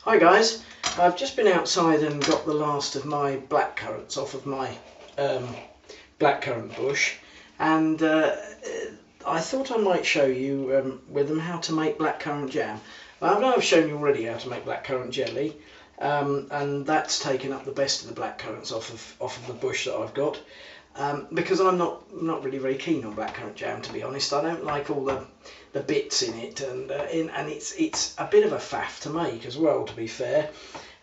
Hi guys, I've just been outside and got the last of my blackcurrants off of my blackcurrant bush, and I thought I might show you with them how to make blackcurrant jam. Well, I know I've shown you already how to make blackcurrant jelly, and that's taken up the best of the blackcurrants off of the bush that I've got. Because I'm not really very keen on blackcurrant jam, to be honest. I don't like all the bits in it, and it's a bit of a faff to make as well, to be fair.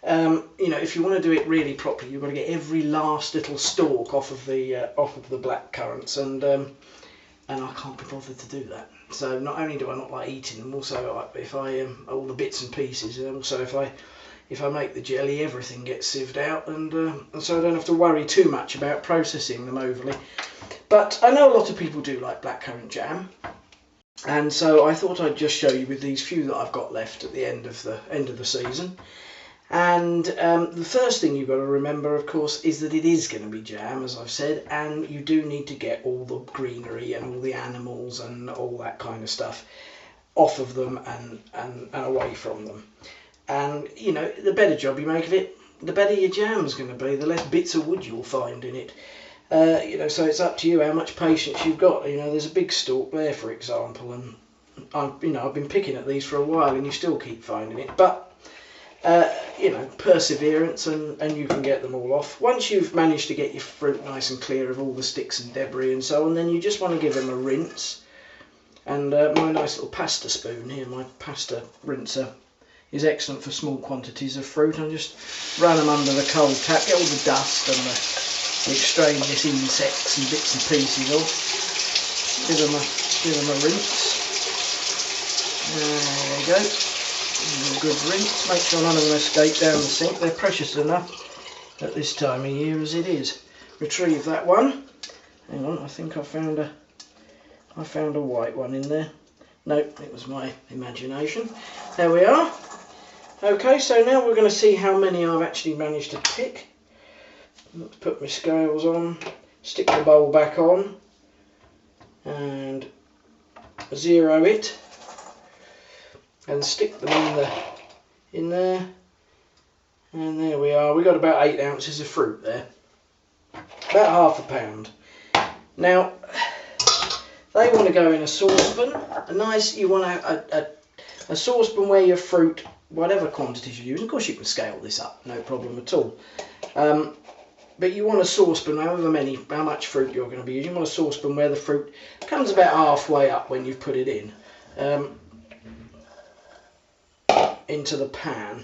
You know, if you want to do it really properly, you've got to get every last little stalk off of the blackcurrants, and I can't be bothered to do that. So not only do I not like eating them, also if I all the bits and pieces, and also if I make the jelly, everything gets sieved out, and so I don't have to worry too much about processing them overly. But I know a lot of people do like blackcurrant jam, and so I thought I'd just show you with these few that I've got left at the end of the season. And the first thing you've got to remember, of course, is that it is going to be jam, as I've said, and you do need to get all the greenery and all the animals and all that kind of stuff off of them and away from them. And, you know, the better job you make of it, the better your jam's going to be, the less bits of wood you'll find in it. You know, so it's up to you how much patience you've got. You know, there's a big stalk there, for example, and I've been picking at these for a while, and you still keep finding it. But you know, perseverance, and you can get them all off. Once you've managed to get your fruit nice and clear of all the sticks and debris and so on, then you just want to give them a rinse. And my nice little pasta spoon here, my pasta rinser, is excellent for small quantities of fruit. I just run them under the cold tap, get all the dust and the extraneous insects and bits and pieces off. Give them a rinse. There you go. A good rinse. Make sure none of them escape down the sink. They're precious enough at this time of year as it is. Retrieve that one. Hang on, I think I found a white one in there. Nope, it was my imagination. There we are. Okay, so now we're going to see how many I've actually managed to pick. Let's put my scales on, stick the bowl back on, and zero it, and stick them in there, and there we are. We got about 8 ounces of fruit there, about half a pound. Now they want to go in a saucepan. You want a saucepan where your fruit, whatever quantities you use, of course you can scale this up, no problem at all. But you want a saucepan, how much fruit you're going to be using, you want a saucepan where the fruit comes about halfway up when you've put it in, into the pan.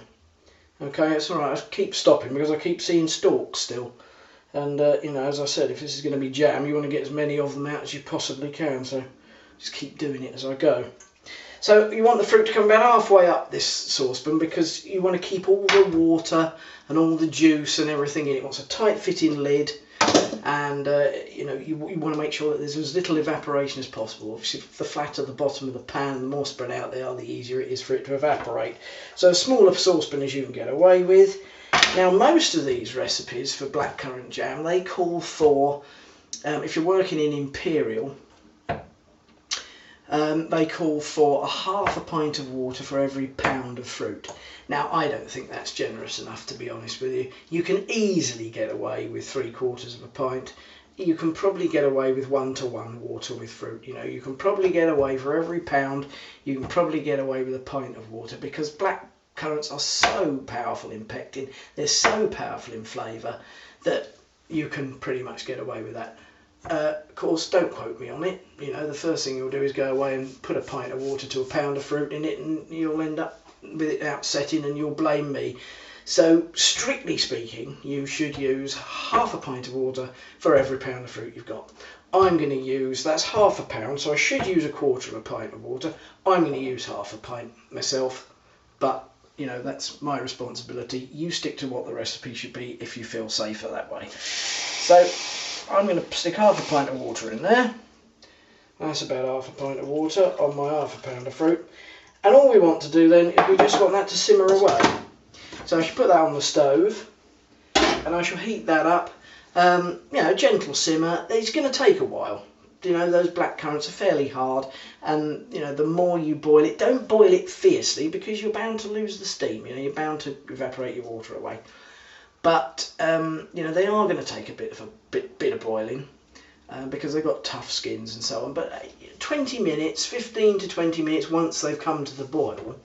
Okay, it's alright, I keep stopping because I keep seeing stalks still. And, you know, as I said, if this is going to be jam, you want to get as many of them out as you possibly can, so just keep doing it as I go. So you want the fruit to come about halfway up this saucepan because you want to keep all the water and all the juice and everything in it. It wants a tight fitting lid, and you know, you want to make sure that there's as little evaporation as possible. Obviously, the flatter the bottom of the pan, the more spread out they are, the easier it is for it to evaporate. So a smaller saucepan as you can get away with. Now most of these recipes for blackcurrant jam, they call for, if you're working in imperial, they call for half a pint of water for every pound of fruit. Now I don't think that's generous enough, to be honest with you. You can easily get away with 3/4 of a pint. You can probably get away with 1-to-1 water with fruit. You know, you can probably get away for every pound. You can probably get away with a pint of water, because blackcurrants are so powerful in pectin, they're so powerful in flavour, that you can pretty much get away with that. Of course, don't quote me on it. You know, the first thing you'll do is go away and put a pint of water to a pound of fruit in it, and you'll end up with it outsetting, and you'll blame me. So, strictly speaking, you should use half a pint of water for every pound of fruit you've got. I'm going to use, that's half a pound, so I should use 1/4 of a pint of water. I'm going to use half a pint myself, but you know, that's my responsibility. You stick to what the recipe should be if you feel safer that way. So I'm going to stick half a pint of water in there. That's about half a pint of water on my half a pound of fruit. And all we want to do then is we just want that to simmer away. So I should put that on the stove, and I shall heat that up. You know, gentle simmer. It's going to take a while. you know, those blackcurrants are fairly hard, and you know, the more you boil it, don't boil it fiercely because you're bound to lose the steam. You know, you're bound to evaporate your water away. But you know, they are going to take a bit of boiling because they've got tough skins and so on. But 20 minutes, 15 to 20 minutes once they've come to the boil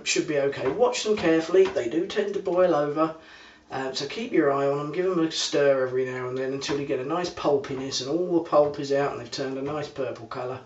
should be okay. Watch them carefully. They do tend to boil over. So keep your eye on them, give them a stir every now and then until you get a nice pulpiness and all the pulp is out and they've turned a nice purple colour,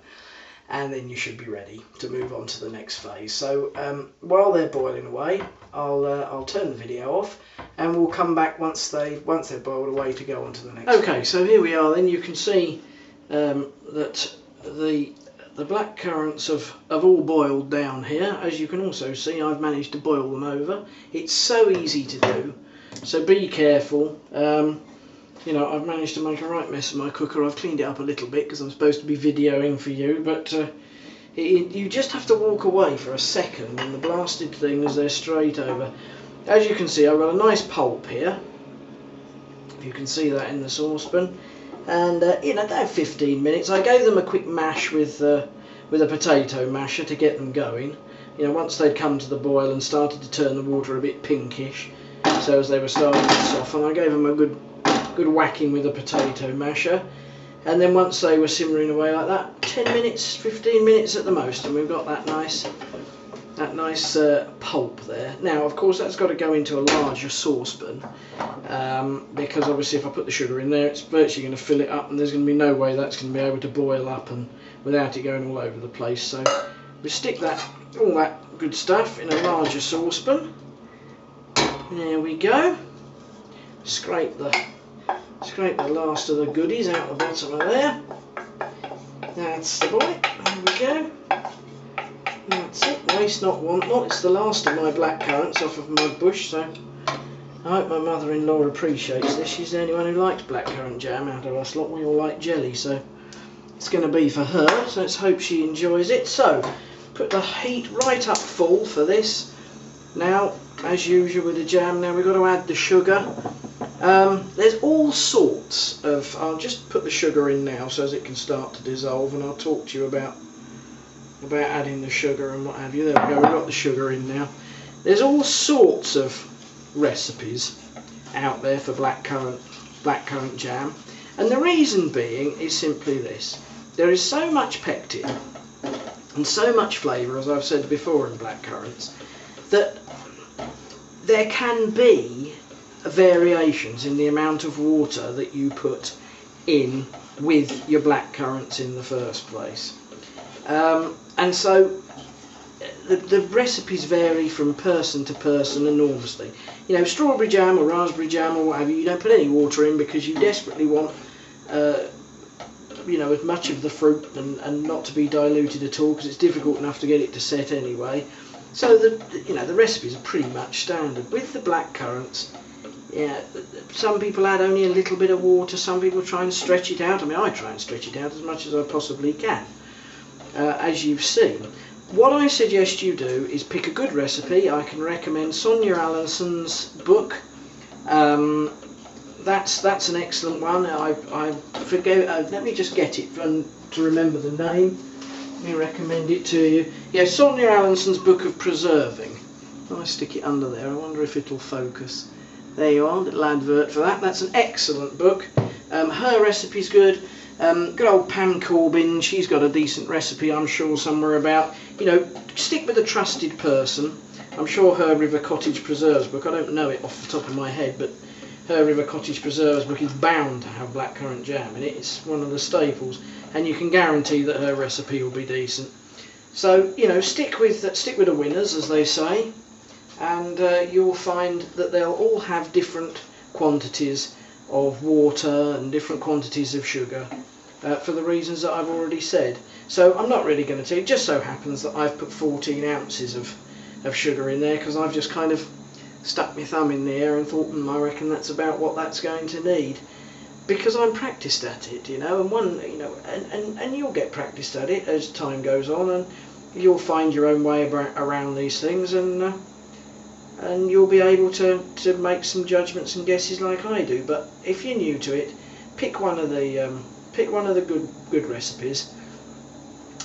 and then you should be ready to move on to the next phase. So while they're boiling away, I'll turn the video off and we'll come back once they've boiled away to go on to the next phase. Okay, so here we are then. You can see that the blackcurrants have all boiled down here. As you can also see, I've managed to boil them over. It's so easy to do. So be careful. You know, I've managed to make a right mess of my cooker. I've cleaned it up a little bit because I'm supposed to be videoing for you, but you just have to walk away for a second and the blasted thing is there straight over. As you can see, I've got a nice pulp here. You can see that in the saucepan. And you know, about 15 minutes. I gave them a quick mash with a potato masher to get them going. You know, once they'd come to the boil and started to turn the water a bit pinkish, so as they were starting to soften, I gave them a good whacking with a potato masher, and then once they were simmering away like that, 10 minutes, 15 minutes at the most, and we've got that nice pulp there. Now, of course, that's got to go into a larger saucepan because obviously if I put the sugar in there, it's virtually going to fill it up, and there's going to be no way that's going to be able to boil up and without it going all over the place. So we stick all that good stuff in a larger saucepan. There we go. Scrape the last of the goodies out the bottom of there. That's the boy. There we go. That's it. Waste not, want not. It's the last of my blackcurrants off of my bush, so I hope my mother-in-law appreciates this. She's the only one who likes blackcurrant jam out of us lot. We all like jelly, so it's going to be for her. So let's hope she enjoys it. So put the heat right up full for this. Now, as usual with the jam, now we've got to add the sugar. There's all sorts of... I'll just put the sugar in now so as it can start to dissolve, and I'll talk to you about adding the sugar and what have you. There we go, we've got the sugar in now. There's all sorts of recipes out there for blackcurrant jam, and the reason being is simply this. There is so much pectin and so much flavour, as I've said before, in blackcurrants, that there can be variations in the amount of water that you put in with your blackcurrants in the first place. And so the recipes vary from person to person enormously. You know, strawberry jam or raspberry jam or what have you, you don't put any water in because you desperately want you know, as much of the fruit and not to be diluted at all, because it's difficult enough to get it to set anyway. So the recipes are pretty much standard. With the blackcurrants, yeah, some people add only a little bit of water, some people try and stretch it out. I mean, I try and stretch it out as much as I possibly can, as you've seen. What I suggest you do is pick a good recipe. I can recommend Sonia Allison's book. That's an excellent one. I forget. Let me just get it to remember the name. Let me recommend it to you. Yeah, Sonia Allison's book of preserving. I'll stick it under there. I wonder if it'll focus. There you are, a little advert for that. That's an excellent book. Her recipe's good. Good old Pam Corbin, she's got a decent recipe, I'm sure, somewhere about. You know, stick with a trusted person. I'm sure her River Cottage Preserves book, I don't know it off the top of my head, but her River Cottage Preserves book is bound to have blackcurrant jam in it. It's one of the staples, and you can guarantee that her recipe will be decent. So, you know, stick with the winners, as they say, and you'll find that they'll all have different quantities of water and different quantities of sugar for the reasons that I've already said. So I'm not really going to tell you. It just so happens that I've put 14 ounces of sugar in there because I've just kind of stuck my thumb in the air and thought, I reckon that's about what that's going to need, because I'm practiced at it, you know, and you'll get practiced at it as time goes on, and you'll find your own way around these things, and you'll be able to make some judgments and guesses like I do. But if you're new to it, pick one of the pick one of the good recipes,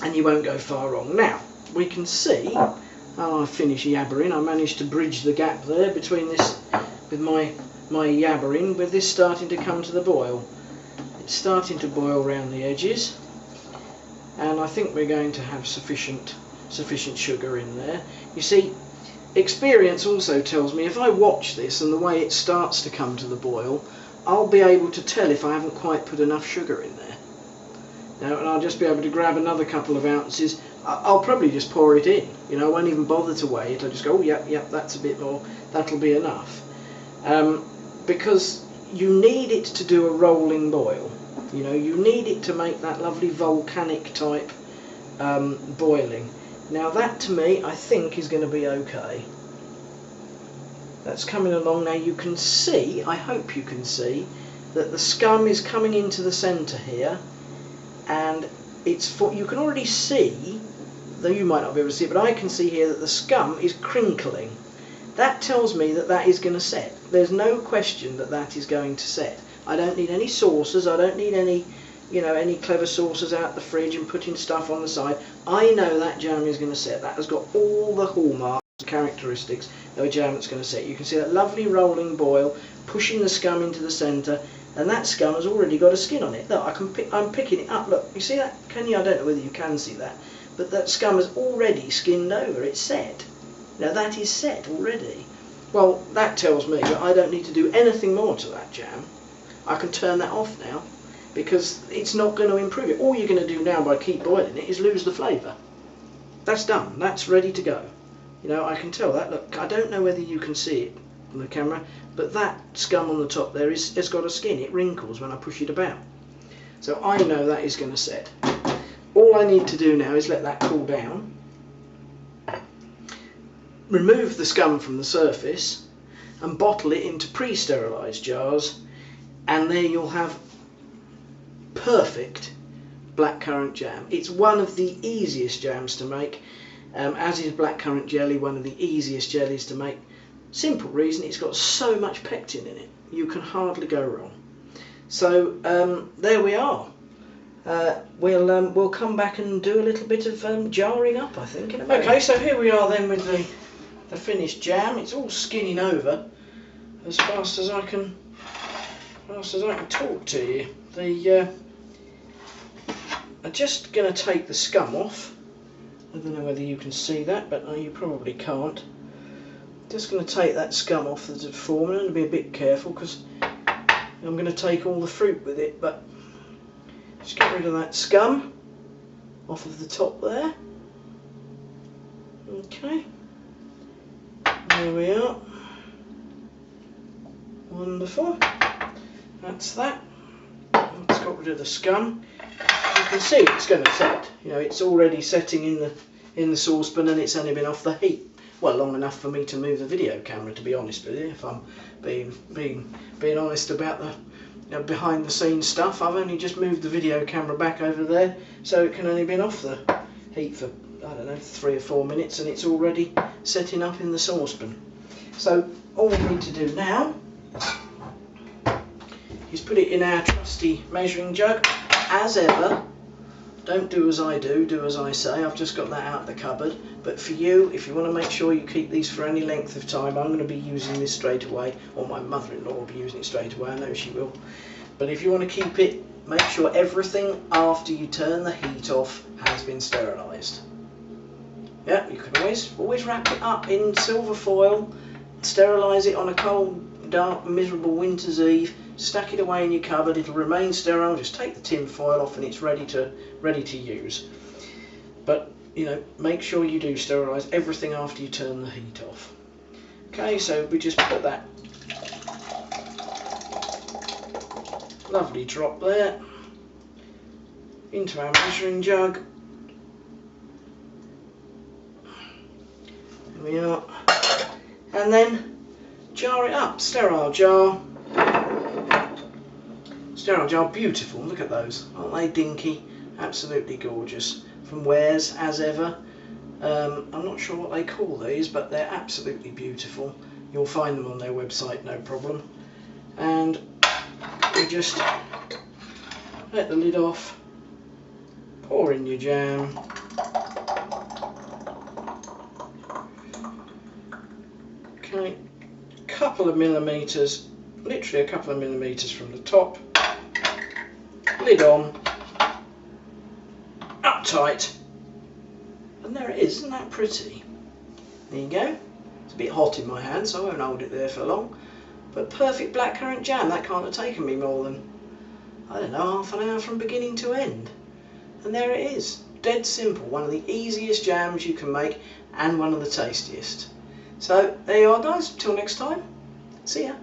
and you won't go far wrong. Now we can see, I finish yabbering. I managed to bridge the gap there between this, with my yabbering, with this starting to come to the boil. It's starting to boil around the edges, and I think we're going to have sufficient sugar in there. You see, experience also tells me if I watch this and the way it starts to come to the boil, I'll be able to tell if I haven't quite put enough sugar in there. Now, and I'll just be able to grab another couple of ounces. I'll probably just pour it in. You know, I won't even bother to weigh it. I'll just go, oh, yep, that's a bit more. That'll be enough. Because you need it to do a rolling boil. You know, you need it to make that lovely volcanic type boiling. Now that to me, I think, is going to be okay. That's coming along now. You can see, I hope you can see, that the scum is coming into the centre here, and you can already see, though you might not be able to see it, but I can see here that the scum is crinkling. That tells me that that is going to set. There's no question that that is going to set. I don't need any sauces. I don't need any, you know, any clever sauces out the fridge and putting stuff on the side. I know that jam is going to set. That has got all the hallmarks and characteristics of a jam that's going to set. You can see that lovely rolling boil pushing the scum into the centre, and that scum has already got a skin on it. Look, I'm picking it up. Look, you see that? Can you? I don't know whether you can see that, but that scum has already skinned over. It's set. Now that is set already. Well, that tells me that I don't need to do anything more to that jam. I can turn that off now, because it's not going to improve it. All you're going to do now by keep boiling it is lose the flavour. That's done. That's ready to go. You know, I can tell that. Look, I don't know whether you can see it on the camera, but that scum on the top there has got a skin. It wrinkles when I push it about. So I know that is going to set. All I need to do now is let that cool down, remove the scum from the surface, and bottle it into pre-sterilised jars, and there you'll have perfect blackcurrant jam. It's one of the easiest jams to make, as is blackcurrant jelly, one of the easiest jellies to make. Simple reason, it's got so much pectin in it, you can hardly go wrong. So there we are. We'll come back and do a little bit of jarring up, I think, in a minute. Okay, so here we are then with the finished jam. It's all skinning over as fast as I can talk to you. I'm just going to take the scum off. I don't know whether you can see that, but you probably can't. Just going to take that scum off that's forming. I'm going to be a bit careful because I'm going to take all the fruit with it, but just get rid of that scum off of the top there. Okay, there we are. Wonderful. That's that. It's got rid of the scum. You can see it's going to set. You know, it's already setting in the saucepan, and it's only been off the heat. Well, long enough for me to move the video camera, to be honest with you. If I'm being honest about the behind the scenes stuff, I've only just moved the video camera back over there, so it can only been off the heat for, I don't know, 3 or 4 minutes, and it's already setting up in the saucepan. So all we need to do now is put it in our trusty measuring jug. As ever, don't do as I do, do as I say. I've just got that out of the cupboard. But for you, if you want to make sure you keep these for any length of time, I'm going to be using this straight away, or my mother-in-law will be using it straight away, I know she will. But if you want to keep it, make sure everything after you turn the heat off has been sterilised. Yeah, you can always wrap it up in silver foil, sterilise it on a cold, dark, miserable winter's eve, stack it away in your cupboard. It'll remain sterile. Just take the tin foil off and it's ready to use. But you know, make sure you do sterilise everything after you turn the heat off. Okay, so we just put that lovely drop there into our measuring jug. There we are. And then jar it up. Sterile jar. Sterile jar, beautiful. Look at those. Aren't they dinky? Absolutely gorgeous. From Wares, as ever. I'm not sure what they call these, but they're absolutely beautiful. You'll find them on their website, no problem. And we just let the lid off, pour in your jam. Okay, couple of millimetres, literally a couple of millimetres from the top, lid on, up tight, and there it is. Isn't that pretty? There you go. It's a bit hot in my hand, so I won't hold it there for long, but perfect blackcurrant jam. That can't have taken me more than, I don't know, half an hour from beginning to end. And there it is, dead simple, one of the easiest jams you can make and one of the tastiest. So there you are guys, till next time, see ya.